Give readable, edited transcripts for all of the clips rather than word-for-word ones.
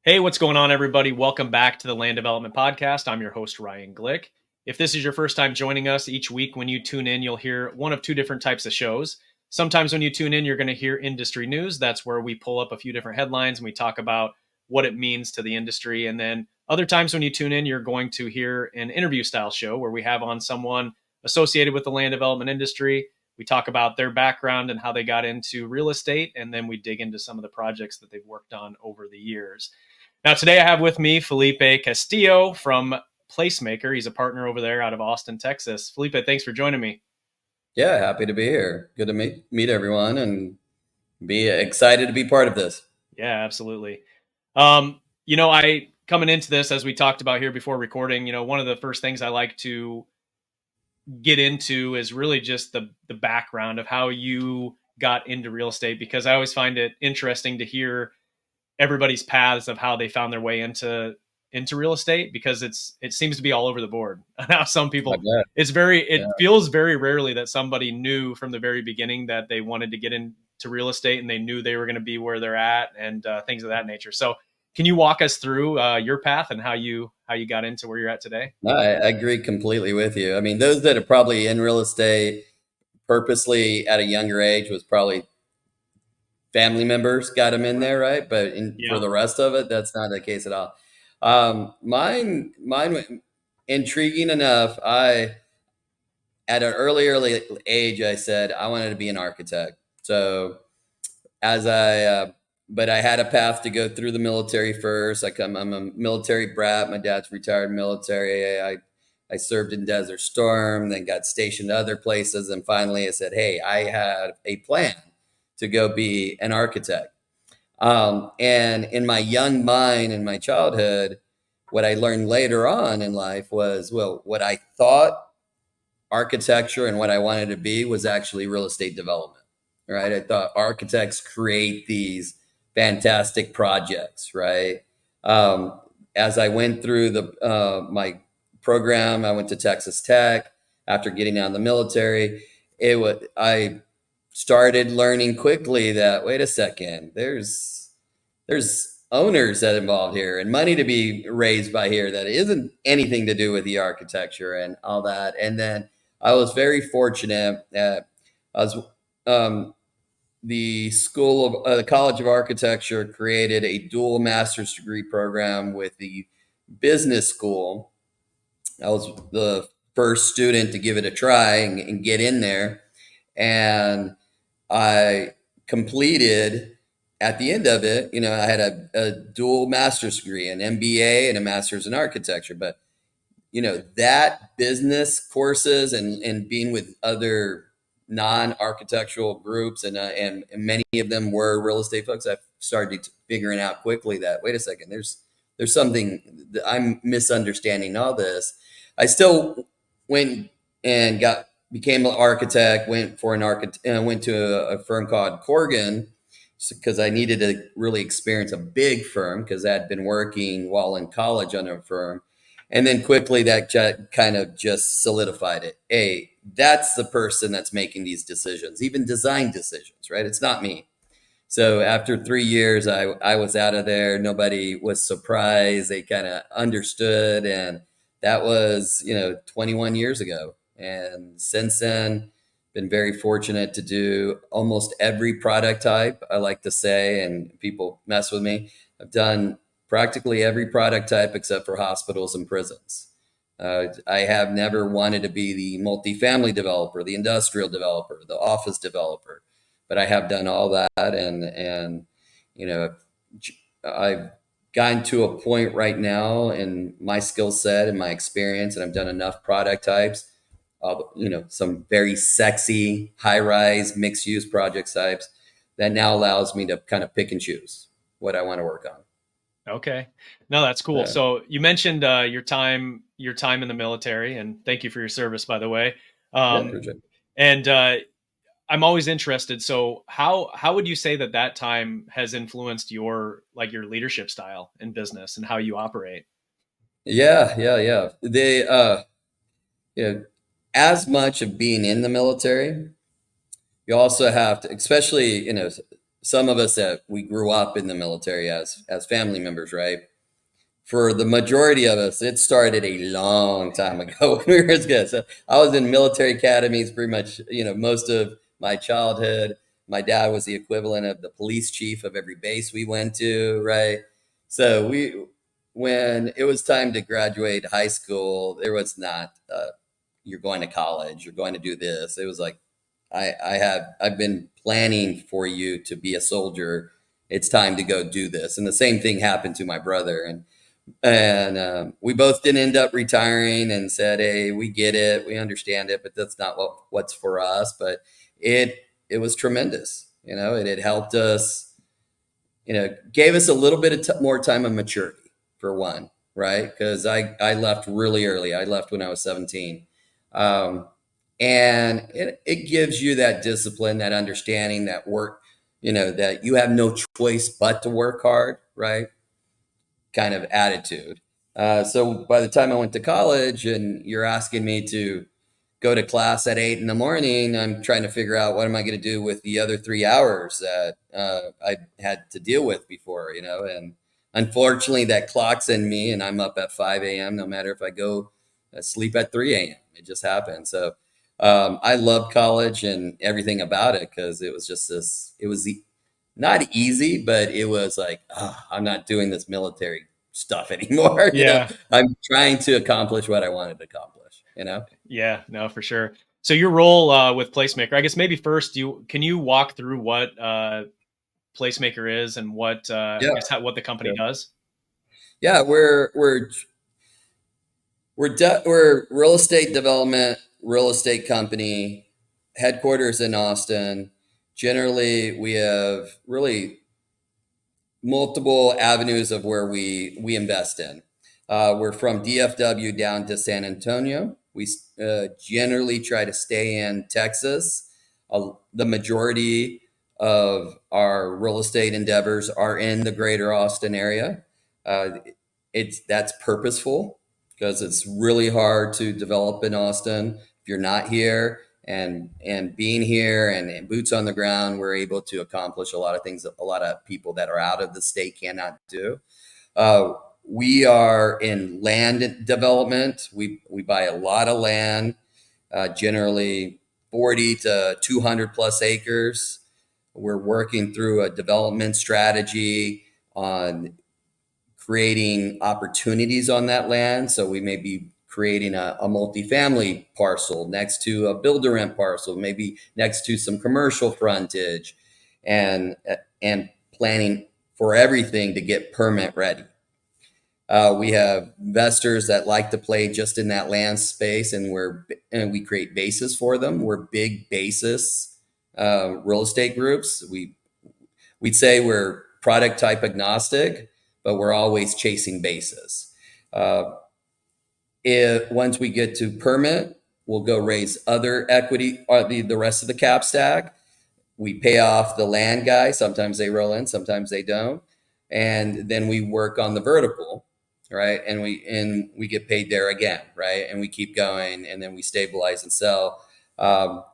Hey, what's going on, everybody? Welcome back to the Land Development Podcast. I'm your host, Ryan Glick. If this is your first time joining us, each week when you tune in, you'll hear one of two different types of shows. Sometimes when you tune in, you're going to hear industry news. That's where we pull up a few different headlines and we talk about what it means to the industry. And then other times when you tune in, you're going to hear an interview style show where we have on someone associated with the land development industry. We talk about their background and how they got into real estate, and then we dig into some of the projects that they've worked on over the years. Now, today I have with me Felipe Castillo from PlaceMKR. He's a partner over there out of Austin, Texas. Felipe, thanks for joining me. Yeah, happy to be here. Good to meet everyone and be excited to be part of this. Yeah, absolutely. I coming into this, as we talked about here before recording, one of the first things I like to get into is really just the background of how you got into real estate, because I always find it interesting to hear everybody's paths of how they found their way into real estate, because it seems to be all over the board. Now some I people, bet. it Yeah. feels very rarely that somebody knew from the very beginning that they wanted to get into real estate and they knew they were going to be where they're at, and things of that nature. So can you walk us through your path and how you got into where you're at today? No, I agree completely with you. I mean, those that are probably in real estate purposely at a younger age was probably family members got them in there, right? But for Yeah. the rest of it, that's not the case at all. Mine, intriguing enough. At an early age, I said I wanted to be an architect. So as but I had a path to go through the military first. I'm a military brat. My dad's retired military. I served in Desert Storm, then got stationed to other places, and finally I said, "Hey, I had a plan to go be an architect." And in my young mind, in my childhood, what I learned later on in life was, well, what I thought architecture and what I wanted to be was actually real estate development, right? I thought architects create these fantastic projects, right? Um, as I went through my program, I went to Texas Tech after getting out of the military. I started learning quickly that, wait a second, there's owners that are involved here and money to be raised by here that isn't anything to do with the architecture and all that. And then I was very fortunate that I was the College of Architecture created a dual master's degree program with the business school. I was the first student to give it a try and get in there, and I completed at the end of it. I had a dual master's degree, an MBA and a master's in architecture. But that business courses and being with other non-architectural groups, and many of them were real estate folks, I started figuring out quickly that, wait a second, there's something that I'm misunderstanding all this. I still went and got became an architect. Went to a firm called Corgan because I needed to really experience a big firm because I had been working while in college on a firm. And then quickly that kind of just solidified it. Hey, that's the person that's making these decisions, even design decisions, right? It's not me. So after 3 years, I was out of there. Nobody was surprised. They kind of understood. And that was, 21 years ago. And since then, been very fortunate to do almost every product type, I like to say, and people mess with me. I've done practically every product type except for hospitals and prisons. I have never wanted to be the multifamily developer, the industrial developer, the office developer, but I have done all that, and you know, I've gotten to a point right now in my skill set and my experience, and I've done enough product types, some very sexy high rise mixed use project types that now allows me to kind of pick and choose what I want to work on. Okay. No, that's cool. Yeah. So you mentioned your time in the military, and thank you for your service, by the way. Yeah, Um, appreciate it. and I'm always interested. So how would you say that time has influenced your leadership style in business and how you operate? Yeah, yeah, yeah. You know, as much of being in the military, you also have to, especially, some of us that we grew up in the military as family members, right? For the majority of us, it started a long time ago when we were kids. So I was in military academies pretty much, most of my childhood. My dad was the equivalent of the police chief of every base we went to, right? So when it was time to graduate high school, there was not, you're going to college, you're going to do this. It was like, I've been planning for you to be a soldier. It's time to go do this. And the same thing happened to my brother. And we both didn't end up retiring and said, "Hey, we get it, we understand it, but that's not what's for us." But it was tremendous. It had helped us. Gave us a little bit of more time of maturity for one, right? Because I left really early. I left when I was 17. Um, and it gives you that discipline, that understanding, that work, that you have no choice but to work hard, right? Kind of attitude. So by the time I went to college and you're asking me to go to class at 8 in the morning, I'm trying to figure out what am I going to do with the other 3 hours that I had to deal with before, and unfortunately that clock's in me and I'm up at 5 a.m. no matter if I go sleep at 3 a.m. It just happens. So I loved college and everything about it because it was just it was not easy, but it was like, I'm not doing this military stuff anymore. Yeah. I'm trying to accomplish what I wanted to accomplish. Yeah, no, for sure. So your role with Placemaker, I guess maybe first, can you walk through what Placemaker is and what I Yeah. guess what the company Yeah. does? Yeah. We're real estate development, real estate company, headquarters in Austin. Generally, we have really multiple avenues of where we invest in. We're from DFW down to San Antonio. We generally try to stay in Texas. The majority of our real estate endeavors are in the greater Austin area. Uh, that's purposeful because it's really hard to develop in Austin if you're not here, and being here and boots on the ground, we're able to accomplish a lot of things that a lot of people that are out of the state cannot do. Uh, we are in land development. We buy a lot of land, generally 40 to 200 plus acres. We're working through a development strategy on creating opportunities on that land. So we may be creating a multifamily parcel next to a builder rent parcel, maybe next to some commercial frontage, and planning for everything to get permit ready. We have investors that like to play just in that land space, and we create bases for them. We're big basis real estate groups. We'd say we're product type agnostic, but we're always chasing bases. Uh, if once we get to permit, we'll go raise other equity or the rest of the cap stack. We pay off the land guy. Sometimes they roll in, sometimes they don't, and then we work on the vertical, right? And we get paid there again, right? And we keep going, and then we stabilize and sell. Um,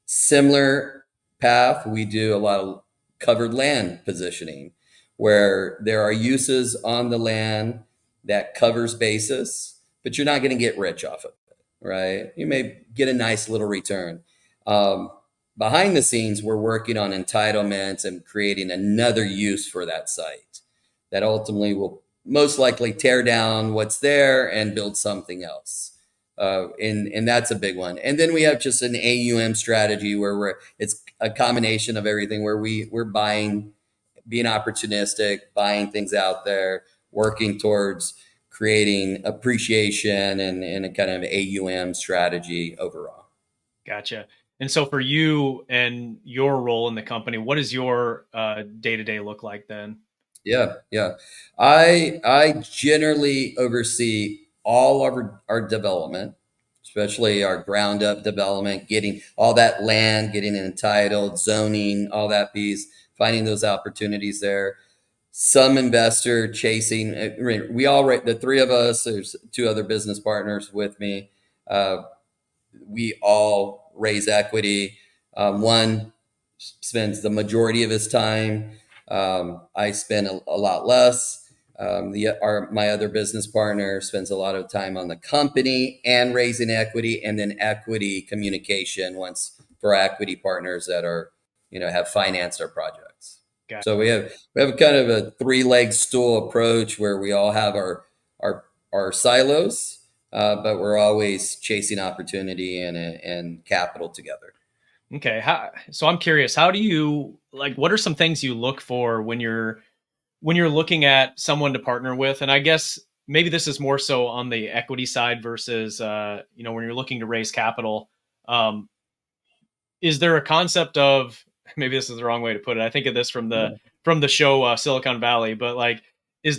Similar path, we do a lot of covered land positioning where there are uses on the land that covers basis, but you're not going to get rich off of it, right? You may get a nice little return. Um, Behind the scenes, we're working on entitlements and creating another use for that site that ultimately will most likely tear down what's there and build something else. And that's a big one. And then we have just an AUM strategy where it's a combination of everything where we're buying, being opportunistic, buying things out there, working towards creating appreciation and a kind of AUM strategy overall. Gotcha. And so for you and your role in the company, what does your day to day look like then? Yeah, yeah. I generally oversee all of our development, especially our ground up development, getting all that land, getting it entitled, zoning, all that piece, finding those opportunities there. Some investor chasing. We all, the three of us. There's two other business partners with me. Uh, we all raise equity. One spends the majority of his time. I spend a lot less. My other business partner spends a lot of time on the company and raising equity, and then equity communication once for equity partners that are, have financed our projects. Got So we have kind of a three-leg stool approach where we all have our our silos, but we're always chasing opportunity and capital together. Okay. So I'm curious, how do you like, what are some things you look for when you're looking at someone to partner with? And I guess maybe this is more so on the equity side versus, when you're looking to raise capital. Um, is there a concept of, maybe this is the wrong way to put it. I think of this from the show Silicon Valley, but like, Yeah.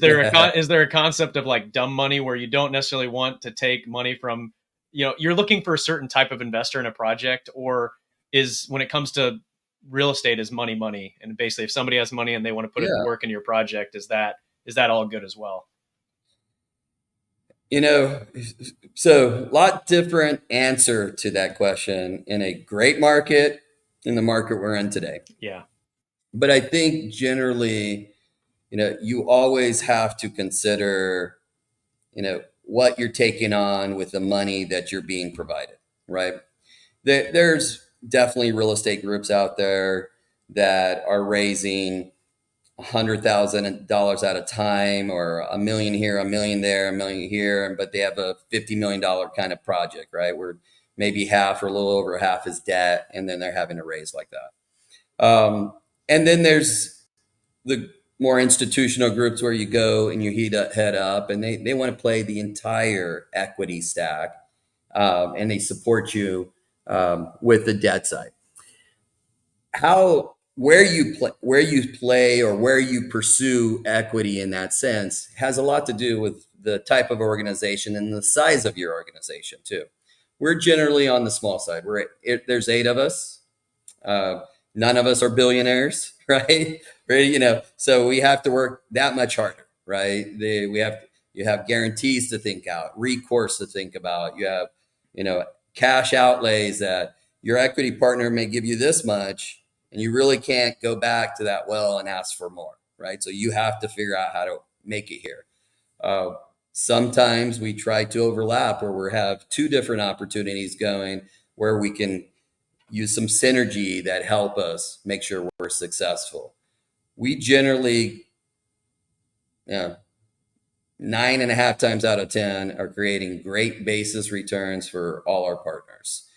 is there a concept of like dumb money where you don't necessarily want to take money from, you're looking for a certain type of investor in a project, or is when it comes to real estate is money, and basically if somebody has money and they want to put it to Yeah. work in your project, is that all good as well? You know, so a lot different answer to that question in a great market in the market we're in today. Yeah. But I think generally, you always have to consider, what you're taking on with the money that you're being provided, right? There's definitely real estate groups out there that are raising $100,000 at a time, or a million here, a million there, a million here, but they have a $50 million kind of project, right? Where maybe half or a little over half is debt, and then they're having to raise like that. And then there's the more institutional groups where you go and you head up, and they want to play the entire equity stack, and they support you with the debt side. How where you play or where you pursue equity in that sense has a lot to do with the type of organization and the size of your organization too. We're generally on the small side. There's 8 of us. uh, None of us are billionaires, right? Right, so we have to work that much harder, right? You have guarantees to think out, recourse to think about. You have, you know, cash outlays that your equity partner may give you this much, and you really can't go back to that well and ask for more, right? So you have to figure out how to make it here. Uh, Sometimes we try to overlap, or we have two different opportunities going where we can use some synergy that help us make sure we're successful. We generally, yeah, 9.5 times out of 10 are creating great basis returns for all our partners.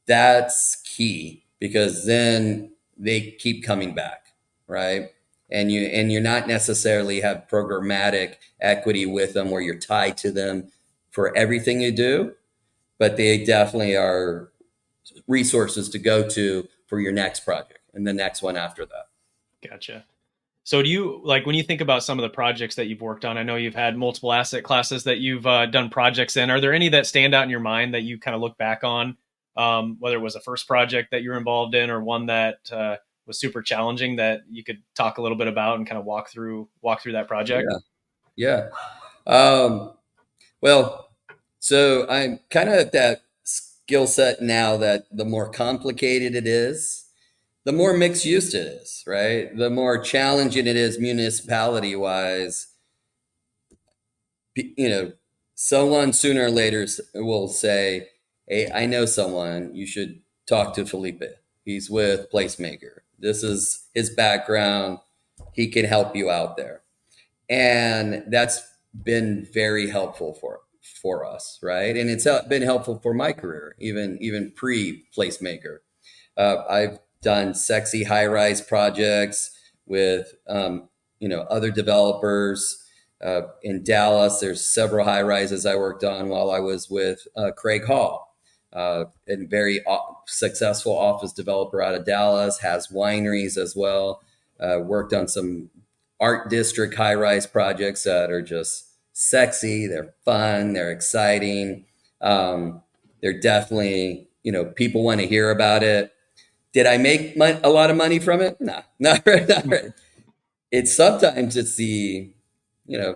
That's key, because then they keep coming back, right? And you're not necessarily have programmatic equity with them where you're tied to them for everything you do, but they definitely are resources to go to for your next project and the next one after that. Gotcha. So do you like, when you think about some of the projects that you've worked on? I know you've had multiple asset classes that you've done projects in. Are there any that stand out in your mind that you kind of look back on, whether it was a first project that you were involved in or one that was super challenging that you could talk a little bit about and kind of walk through that project? Yeah. Yeah. Um, well, so I'm kind of at that skill set now that the more complicated it is, the more mixed use it is, right? The more challenging it is municipality wise. You know, someone sooner or later will say, "Hey, I know someone. You should talk to Felipe. He's with PlaceMKR. This is his background. He can help you out there." And that's been very helpful for us, right? And it's been helpful for my career, even pre PlaceMKR. I've done sexy high rise projects with other developers. In Dallas, there's several high rises I worked on while I was with Craig Hall, a very successful office developer out of Dallas, has wineries as well. Worked on some art district high rise projects that are just sexy. They're fun. They're exciting. They're definitely, people want to hear about it. Did I make a lot of money from it? No, not right. Not right. It's the, you know,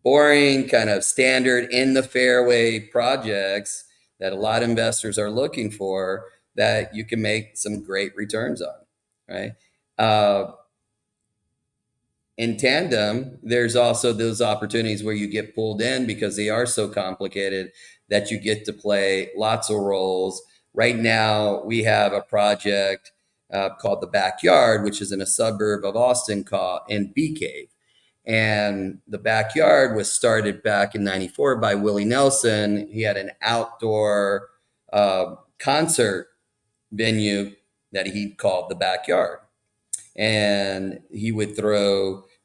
boring kind of standard in the fairway projects that a lot of investors are looking for that you can make some great returns on. right? In tandem, there's also those opportunities where you get pulled in because they are so complicated that you get to play lots of roles. Right now, we have a project called The Backyard, which is in a suburb of Austin called in Bee Cave. And The Backyard was started back in '94 by Willie Nelson. He had an outdoor concert venue that he called The Backyard, and he would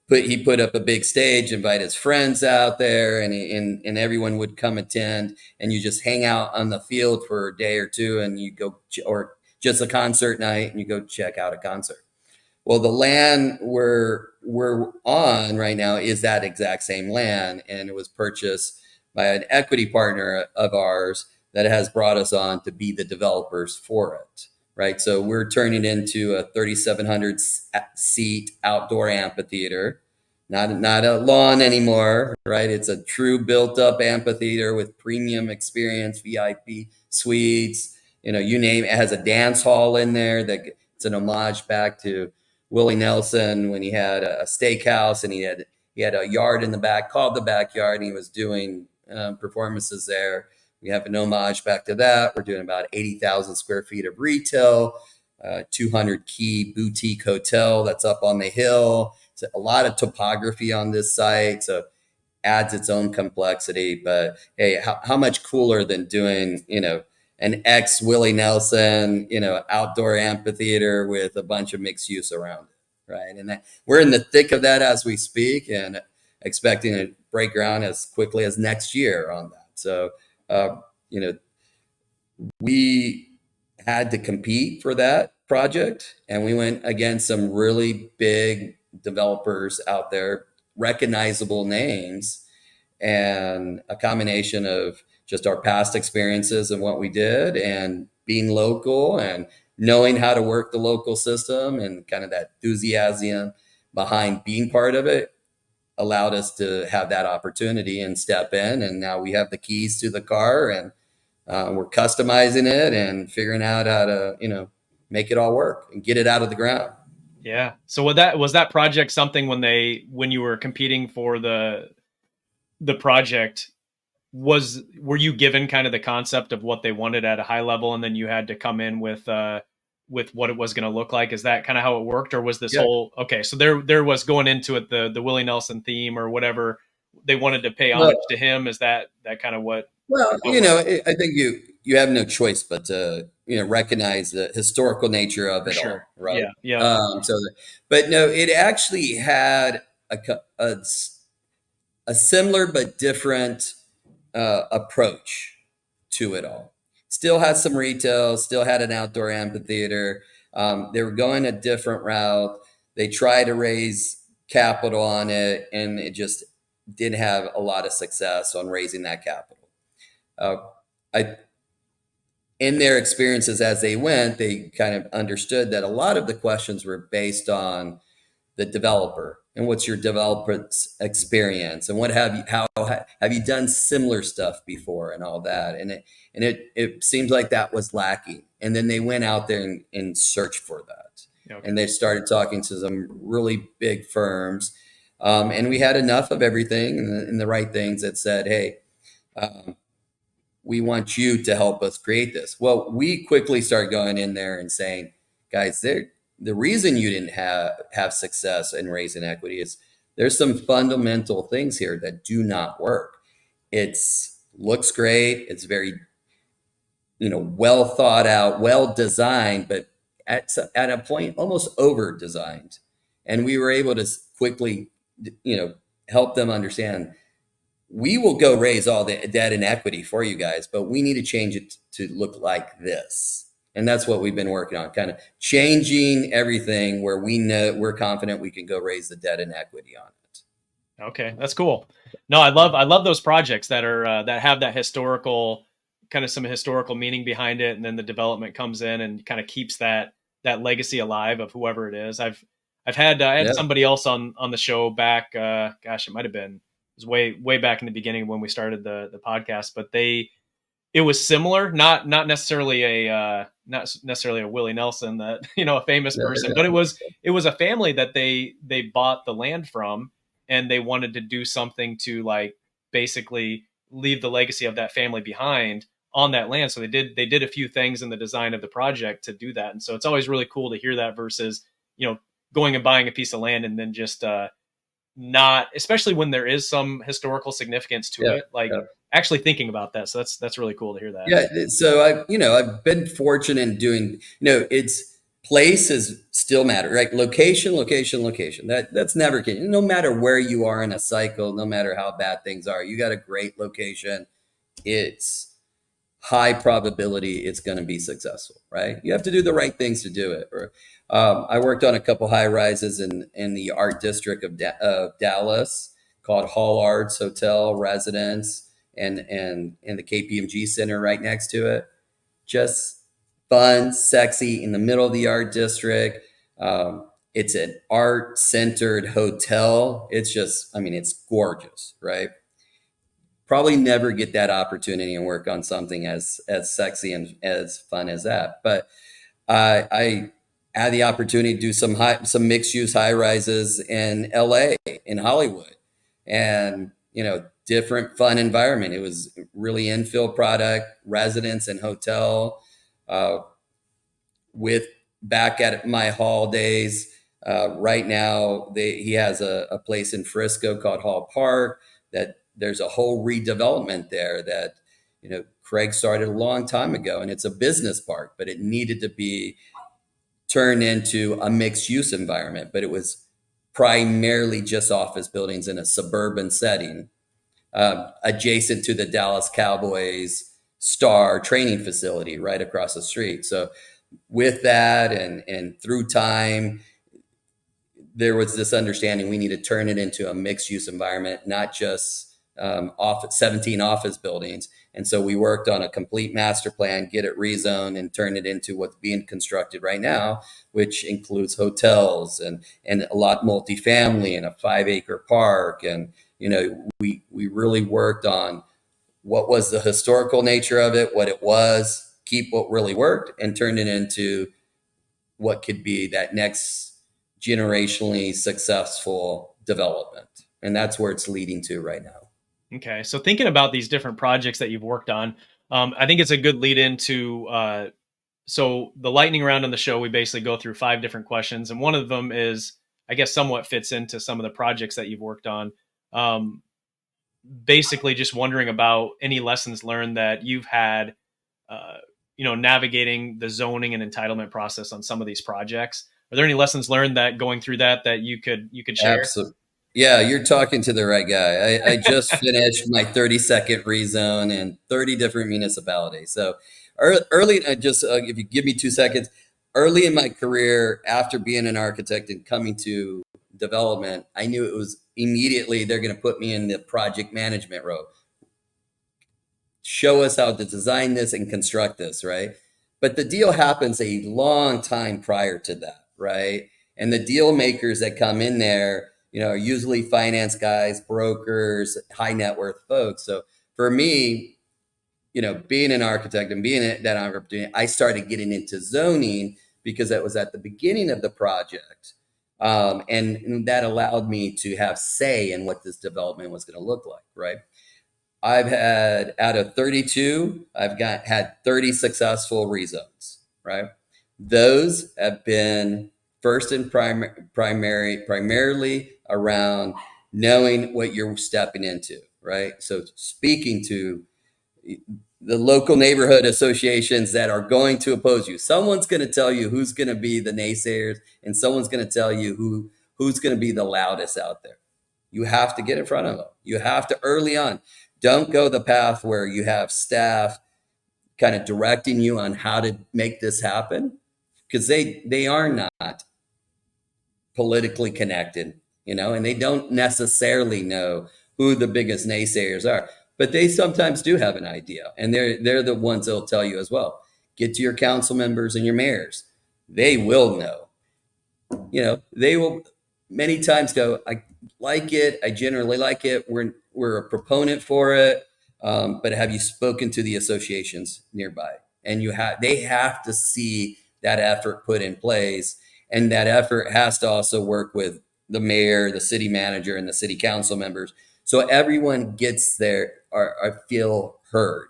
he put up a big stage, invite his friends out there, and everyone would come attend, and you just hang out on the field for a day or two, and you go, or just a concert night, and you go check out a concert. Well, the land we're on right now is that exact same land, and it was purchased by an equity partner of ours that has brought us on to be the developers for it. Right, so we're turning into a 3,700 seat outdoor amphitheater, not a lawn anymore. Right, it's a true built up amphitheater with premium experience, VIP suites. You name it. It has a dance hall in there that it's an homage back to Willie Nelson when he had a steakhouse, and he had a yard in the back called The Backyard, and he was doing performances there. We have an homage back to that. We're doing about 80,000 square feet of retail, 200 key boutique hotel that's up on the hill. It's a lot of topography on this site, so adds its own complexity. But hey, how much cooler than doing, an ex Willie Nelson, outdoor amphitheater with a bunch of mixed use around it, right? And we're in the thick of that as we speak, and expecting to break ground as quickly as next year on that. So, uh, you know, we had to compete for that project, and we went against some really big developers out there, recognizable names, and a combination of just our past experiences and what we did, and being local and knowing how to work the local system, and kind of that enthusiasm behind being part of it allowed us to have that opportunity and step in. And now we have the keys to the car, and we're customizing it and figuring out how to, make it all work and get it out of the ground. Yeah. So was that project something when you were competing for the project, were you given kind of the concept of what they wanted at a high level, and then you had to come in with what it was going to look like? Is that kind of how it worked, or was this Yeah. whole okay? So there was going into it the Willie Nelson theme or whatever they wanted to pay Well, homage to him. Is that kind of what? well, How it worked? I think you have no choice but to recognize the historical nature of For it sure. all, right? Yeah. Yeah. But no, it actually had a similar but different approach to it all. Still had some retail, still had an outdoor amphitheater. They were going a different route. They tried to raise capital on it, and it just didn't have a lot of success on raising that capital. Uh, I, in their experiences as they went, they kind of understood that a lot of the questions were based on the developer and what's your developer's experience, and what how have you done similar stuff before, and all that. And it seems like that was lacking. And then they went out there and searched for that, Okay. and they started talking to some really big firms, and we had enough of everything and the right things that said, hey, um, we want you to help us create this. Well, we quickly started going in there and saying, guys, the reason you didn't have success in raising equity is there's some fundamental things here that do not work. It's looks great. It's very, well thought out, well designed, but at a point almost over designed. And we were able to quickly, help them understand, we will go raise all the debt and equity for you guys, but we need to change it to look like this. And that's what we've been working on, kind of changing everything where we know we're confident we can go raise the debt and equity on it. Okay, that's cool. No, I love those projects that are that have that historical kind of some historical meaning behind it, and then the development comes in and kind of keeps that legacy alive of whoever it is. I had Yeah. somebody else on the show back. Gosh, it might have been, it was way back in the beginning when we started the podcast, but it was similar, not necessarily a not necessarily a Willie Nelson, that a famous person, but it was a family that they bought the land from, and they wanted to do something to like basically leave the legacy of that family behind on that land. So they did a few things in the design of the project to do that, and so it's always really cool to hear that versus going and buying a piece of land and then just not, especially when there is some historical significance to Yeah, it, like yeah. actually thinking about that. So that's really cool to hear that. Yeah, so I've been fortunate in doing, it's places still matter, right? Location, location, location. That's never changing. No matter where you are in a cycle, no matter how bad things are, you got a great location. It's high probability it's going to be successful, right? You have to do the right things to do it. I worked on a couple high rises in the art district of Dallas called Hall Arts Hotel Residence, and the KPMG Center right next to it. Just fun, sexy in the middle of the art district. It's an art centered hotel. It's just, I mean, it's gorgeous, right? Probably never get that opportunity and work on something as sexy and as fun as that. But I had the opportunity to do some mixed use high rises in LA, in Hollywood, and different fun environment. It was really infill product, residence and hotel. Uh, with back at my Hall days. Right now, he has a place in Frisco called Hall Park. That there's a whole redevelopment there that Craig started a long time ago, and it's a business park, but it needed to be turned into a mixed use environment. But it was primarily just office buildings in a suburban setting, adjacent to the Dallas Cowboys star training facility right across the street. So with that and through time, there was this understanding we need to turn it into a mixed use environment, not just 17 office buildings. And so we worked on a complete master plan, get it rezoned, and turn it into what's being constructed right now, which includes hotels and a lot multifamily and a 5-acre park. And we really worked on what was the historical nature of it, what it was, keep what really worked, and turn it into what could be that next generationally successful development. And that's where it's leading to right now. Okay, so thinking about these different projects that you've worked on, I think it's a good lead into so the lightning round on the show. We basically go through 5 different questions, and one of them is, I guess, somewhat fits into some of the projects that you've worked on. Basically, just wondering about any lessons learned that you've had, navigating the zoning and entitlement process on some of these projects. Are there any lessons learned that going through that you could share? Absolutely. Yeah, you're talking to the right guy. I just finished my 30-second rezone in 30 different municipalities. So early, if you give me 2 seconds, early in my career, after being an architect and coming to development, I knew it was immediately they're going to put me in the project management role. Show us how to design this and construct this, right? But the deal happens a long time prior to that, right? And the deal makers that come in there, are usually finance guys, brokers, high net worth folks. So for me, being an architect and being that opportunity, I started getting into zoning because that was at the beginning of the project. And that allowed me to have say in what this development was going to look like, right? I've had out of 32, had 30 successful rezones, right? Those have been first and primarily around knowing what you're stepping into, right? So speaking to the local neighborhood associations that are going to oppose you. Someone's going to tell you who's going to be the naysayers, and someone's going to tell you who's going to be the loudest out there. You have to get in front of them. You have to early on. Don't go the path where you have staff kind of directing you on how to make this happen, because they are not politically connected, and they don't necessarily know who the biggest naysayers are, but they sometimes do have an idea, and they're the ones that'll tell you as well. Get to your council members and your mayors; they will know. They will many times go, I like it. I generally like it. We're a proponent for it. But have you spoken to the associations nearby? And they have to see that effort put in place, and that effort has to also work with the mayor, the city manager, and the city council members, so everyone gets there or feel heard.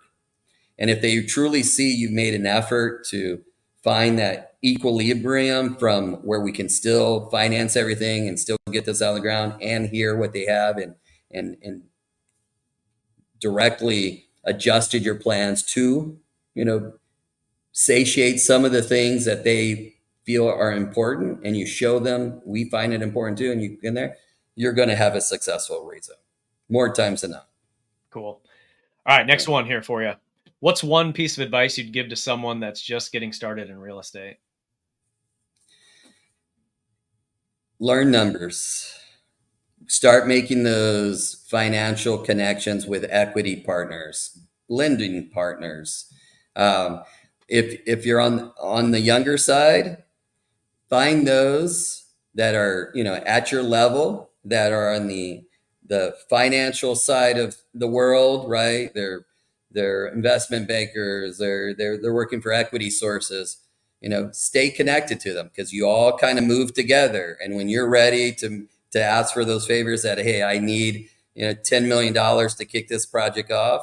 And if they truly see you've made an effort to find that equilibrium from where we can still finance everything and still get this out of the ground and hear what they have, and directly adjusted your plans to, you know, satiate some of the things that they feel are important, and you show them we find it important too, and you in there, you're going to have a successful rezone more times than not. Cool. All right, next Yeah. one here for you. What's one piece of advice you'd give to someone that's just getting started in real estate? Learn numbers. Start making those financial connections with equity partners, lending partners. Um, if you're on the younger side, find those that are, you know, at your level, that are on the financial side of the world, right? They're investment bankers, they're working for equity sources. You know, stay connected to them, because you all kind of move together. And when you're ready to ask for those favors, that hey, I need, you know, $10 million to kick this project off,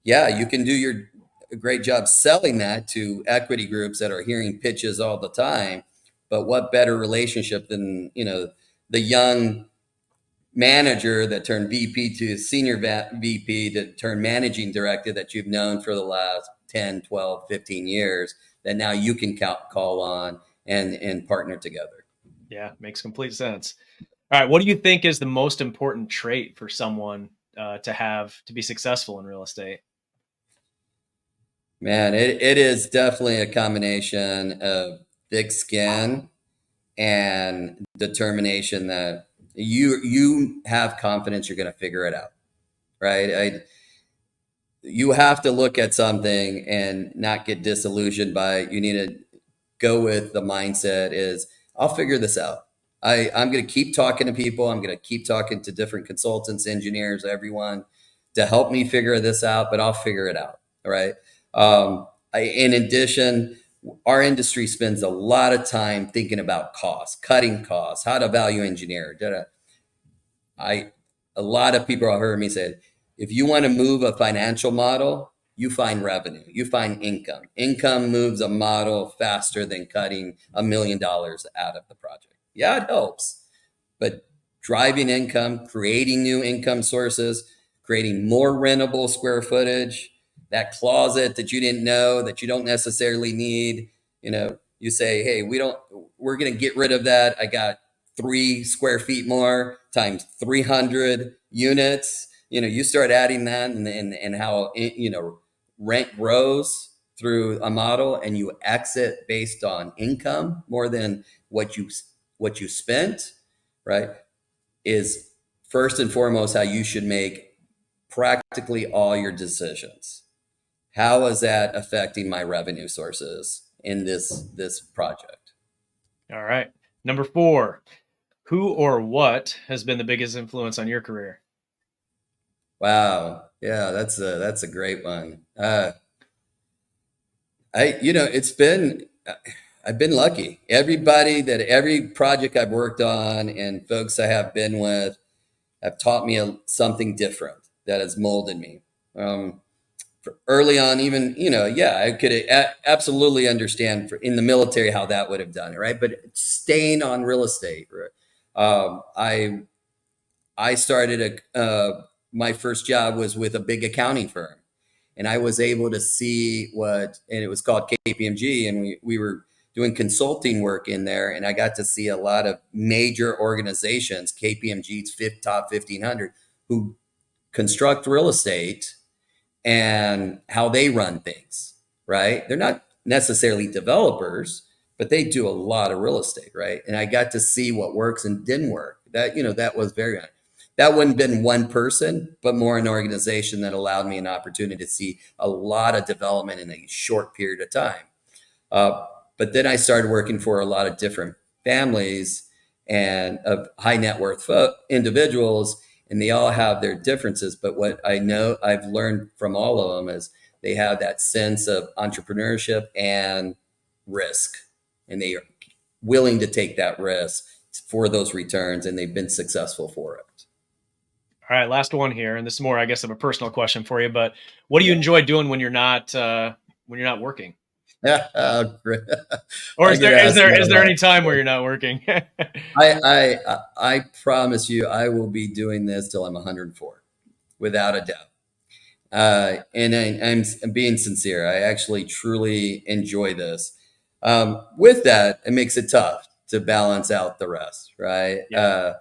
yeah, you can do your a great job selling that to equity groups that are hearing pitches all the time. But what better relationship than, you know, the young manager that turned VP to senior VP to turn managing director that you've known for the last 10, 12, 15 years, that now you can call on and partner together. Yeah, makes complete sense. All right, what do you think is the most important trait for someone to have to be successful in real estate? Man, it is definitely a combination of thick skin and determination that you have confidence you're going to figure it out, right? You have to look at something and not get disillusioned by it. You need to go with the mindset is, I'll figure this out. I'm going to keep talking to people. I'm going to keep talking to different consultants, engineers, everyone to help me figure this out, but I'll figure it out. All right. In addition, our industry spends a lot of time thinking about costs, cutting costs, how to value engineer. I A lot of people have heard me say, if you want to move a financial model, you find revenue, you find income. Income moves a model faster than cutting $1 million out of the project. Yeah, it helps, but driving income, creating new income sources, creating more rentable square footage, that closet that you didn't know that you don't necessarily need, you know, you say, hey, we're going to get rid of that. I got 3 square feet more times 300 units. You know, you start adding that, and how, you know, rent grows through a model, and you exit based on income more than what you spent, right? Is first and foremost how you should make practically all your decisions. How is that affecting my revenue sources in this project? All right. Number 4, who or what has been the biggest influence on your career? Wow, yeah, that's a great one. It's been, I've been lucky. Every project I've worked on and folks I have been with have taught me something different that has molded me. Early on, even, yeah, I could absolutely understand in the military how that would have done it, right? But staying on real estate, right? I started my first job was with a big accounting firm, and I was able to see and it was called KPMG, and we were doing consulting work in there, and I got to see a lot of major organizations, KPMG's top 1500, who construct real estate and how they run things, right? They're not necessarily developers, but they do a lot of real estate, right? And I got to see what works and didn't work. That was very, that wouldn't have been one person, but more an organization that allowed me an opportunity to see a lot of development in a short period of time. Uh, but then I started working for a lot of different families and of high net worth individuals. and they all have their differences. But what I know I've learned from all of them is they have that sense of entrepreneurship and risk, and they are willing to take that risk for those returns, and they've been successful for it. All right, last one here, and this is more, I guess, of a personal question for you. But what do you Yeah. enjoy doing when you're not working? Great. Or I is get there is asked there that is a there lot. any time where you're not working? I promise you, I will be doing this till I'm 104, without a doubt. I'm being sincere. I actually truly enjoy this. With that, it makes it tough to balance out the rest, right? Yeah,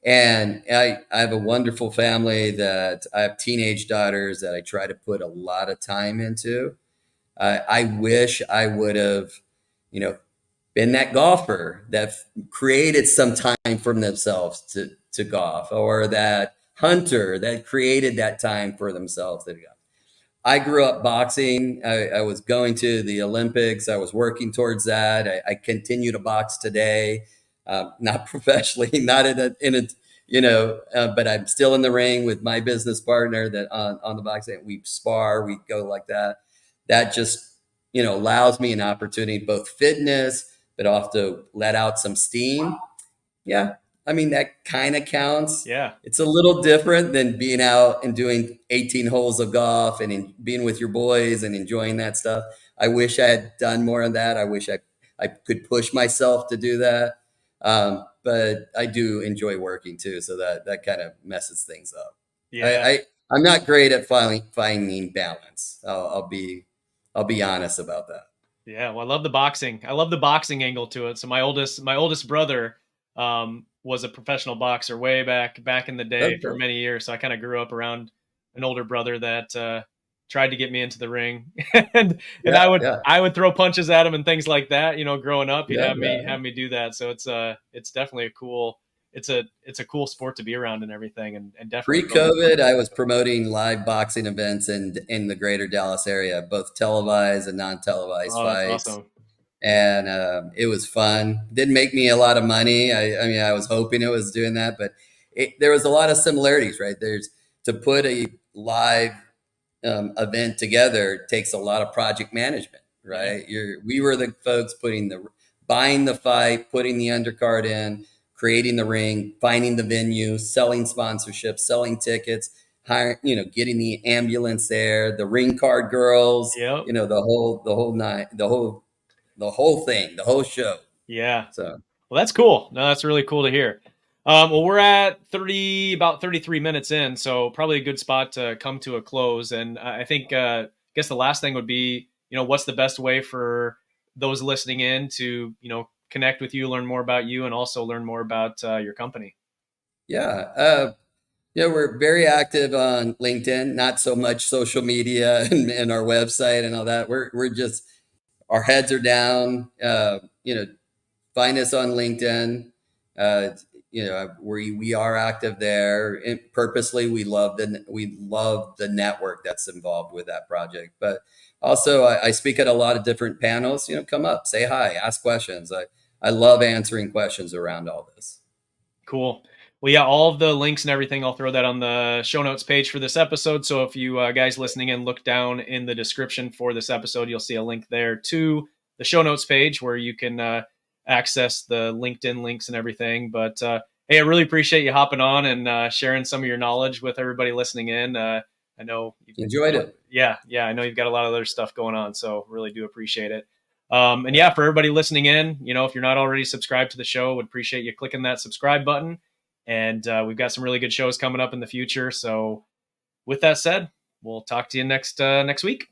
And I have a wonderful family that I have teenage daughters that I try to put a lot of time into. I wish I would have, you know, been that golfer that created some time for themselves to golf, or that hunter that created that time for themselves to golf. I grew up boxing. I was going to the Olympics. I was working towards that. I continue to box today, not professionally, not in a but I'm still in the ring with my business partner that on the boxing. We spar, we go like that. That just allows me an opportunity, both fitness, but also let out some steam. Yeah, I mean, that kind of counts. yeah, It's a little different than being out and doing 18 holes of golf and being with your boys and enjoying that stuff. I wish I had done more of that. I wish I could push myself to do that. But I do enjoy working too, so that kind of messes things up. I, yeah. I I'm not great at finding balance. I'll be honest about that. Yeah, well, I love the boxing. I love the boxing angle to it. So my oldest brother was a professional boxer way back in the day for Okay. many years. So I kind of grew up around an older brother that tried to get me into the ring, and Yeah, I would yeah, I would throw punches at him and things like that. Growing up, he'd yeah, have me do that. So it's definitely a cool it's a cool sport to be around and everything, and definitely from Pre-COVID, I was promoting live boxing events in the greater Dallas area, both televised and non-televised oh, that's fights, awesome. and it was fun. Didn't make me a lot of money. I mean, I was hoping it was doing that, but there was a lot of similarities, right? There's to put a live event together takes a lot of project management, Yeah, right? We were the folks buying the fight, putting the undercard in, creating the ring, finding the venue, selling sponsorships, selling tickets, getting the ambulance there, the ring card girls, yep, the whole night, the whole thing, the whole show. yeah. So Well, that's cool. No, that's really cool to hear. Well, we're at about 33 minutes in, so probably a good spot to come to a close. And I think, I guess the last thing would be, what's the best way for those listening in to, connect with you, learn more about you, and also learn more about your company. yeah, we're very active on LinkedIn, not so much social media and our website and all that. We're just our heads are down. Find us on LinkedIn. Uh, we are active there. And purposely, we love the network that's involved with that project. But also, I speak at a lot of different panels. Come up, say hi, ask questions. I love answering questions around all this. Cool. Well, yeah, all of the links and everything, I'll throw that on the show notes page for this episode. So if you guys listening in look down in the description for this episode, you'll see a link there to the show notes page where you can access the LinkedIn links and everything. But hey, I really appreciate you hopping on and sharing some of your knowledge with everybody listening in. I know you've Enjoyed got, it. yeah, I know you've got a lot of other stuff going on, so really do appreciate it. And Yeah. yeah, for everybody listening in, if you're not already subscribed to the show, would appreciate you clicking that subscribe button. And we've got some really good shows coming up in the future. So with that said, we'll talk to you next week.